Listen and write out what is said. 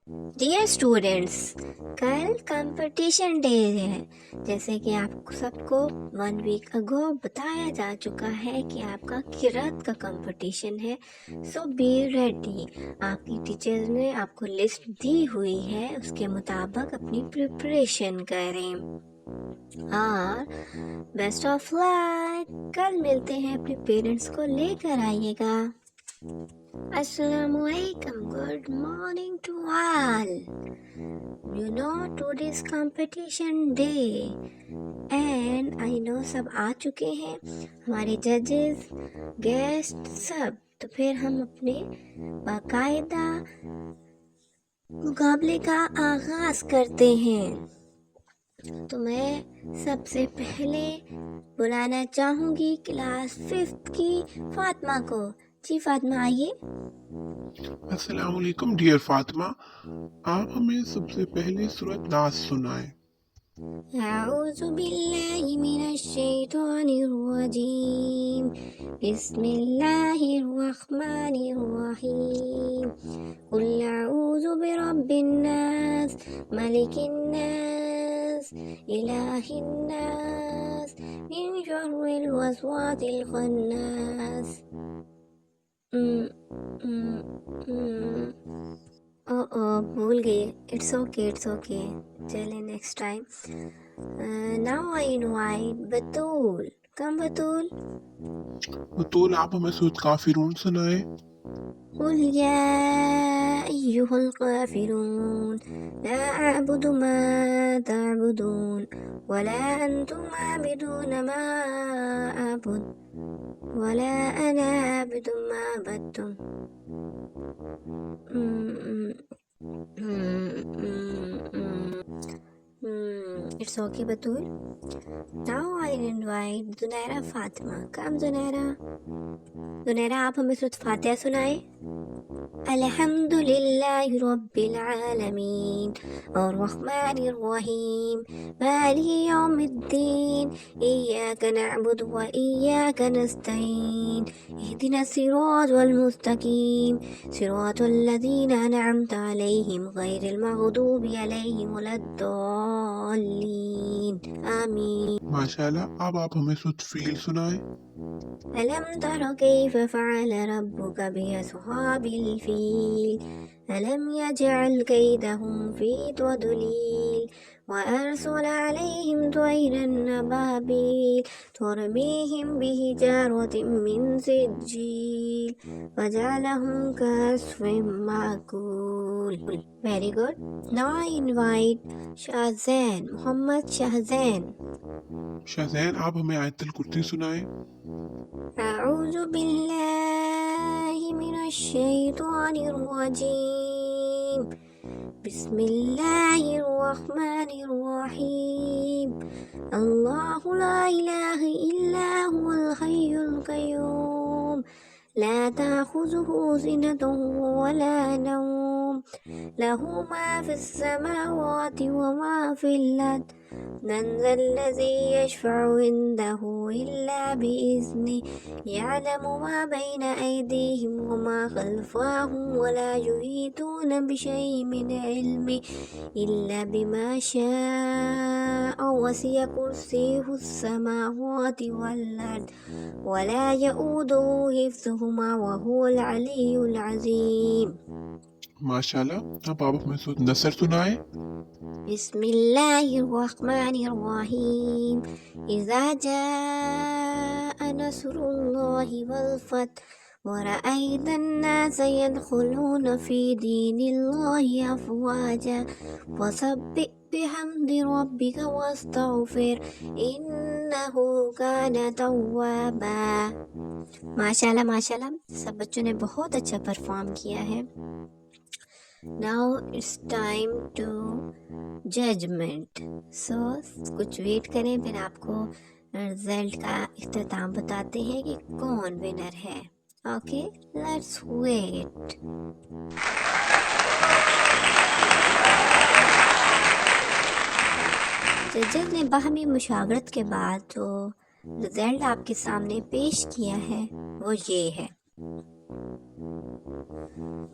Dear students, کل competition day ہے، جیسے کہ آپ سب کو 1 ویک اگو بتایا جا چکا ہے کہ آپ کا قرأت کا کمپٹیشن ہے. سو بی ریڈی. آپ کی ٹیچر نے آپ کو لسٹ دی ہوئی ہے، اس کے مطابق اپنی پریپریشن کریں اور بیسٹ آف لک. کل ملتے ہیں، اپنے پیرنٹس کو لے کر آئیے گا. السلام علیکم. Good morning to all. You know today's competition day and I know سب آ چکے ہیں، ہمارے ججز، گیسٹ سب. تو پھر ہم اپنے باقاعدہ مقابلے کا آغاز کرتے ہیں. تو میں سب سے پہلے بلانا چاہوں گی کلاس 5 کی فاطمہ کو. جی فاطمہ آئیے. السلام علیکم ڈیئر فاطمہ، آپ ہمیں سب سے پہلے سورۃ ناس سنائیں. اعوذ باللہ من الشیطان الرجیم. بسم اللہ الرحمن الرحیم. قل اعوذ برب الناس ملک الناس الہ الناس من شر الوسواس الخناس. بھول گئی. It's okay. چلیں next time. Now I invite Batool. Come Batool. Batool, آپ ہمیں سورۃ کافرون سنائیں. قل یا ایہا الکافرون لا اعبد ما تعبدون ولا انتم عابدون ما اعبد ولا انا عابد ما عبدتم. It's okay بطول. Now I invite Zunaira Fatima. کم زنیرہ آپ ہمیں سورۃ فاتحہ سنائے. الحمد للہ رب العالمین الرحمن الرحیم مالک یوم الدین ایاک نعبد و ایاک نستعین اہدنا الصراط المستقیم صراط الذین انعمت علیہم غیر المغضوب علیہم ولا الضالین آمین. ماشاءاللہ. اب آپ ہمیں سورۃ فیل سنائیں. ألم تر كيف فعل ربك بأصحاب الفيل ألم يجعل كيدهم في تضليل وأرسل عليهم طيرا أبابيل ترميهم بحجارة من سجيل وجعلهم كعصف مأكول. Very good. Now I invite Shahzain. محمد شاہزین. شاہزین، آپ ہمیں آیت الکرسی سنائیں. اعوذ باللہ من الشیطان الرجیم. بسم اللہ الرحمن الرحیم. اللہ لا الہ الا هو الحی القیوم لا تأخذه سنة ولا نوم له ما في السماوات وما في الأرض من ذا الذي يشفع عنده إلا بإذنه يعلم ما بين أيديهم وما خلفهم ولا يحيطون بشيء من علمه إلا بما شاء وسع كرسيه السماوات والأرض ولا يؤوده حفظهما وهو العلي العظيم. ماشاءاللہ. اب آپ ہمیں سورۃ نصر سنائیں. بسم اللہ الرحمن الرحیم. اذا جاء نصر اللہ والفتح ورأيت الناس يدخلون في دين الله أفواجا فسبح بحمد ربك واستغفر إنه كان توابا. ماشاءاللہ. سب بچوں نے بہت اچھا پرفارم کیا ہے. Now it's time to judgment. So کچھ ویٹ کریں، پھر آپ کو رزلٹ کا اختتام بتاتے ہیں کہ کون ونر ہے. Okay, let's wait. ججز نے باہمی مشاورت کے بعد جو رزلٹ آپ کے سامنے پیش کیا ہے وہ یہ ہے.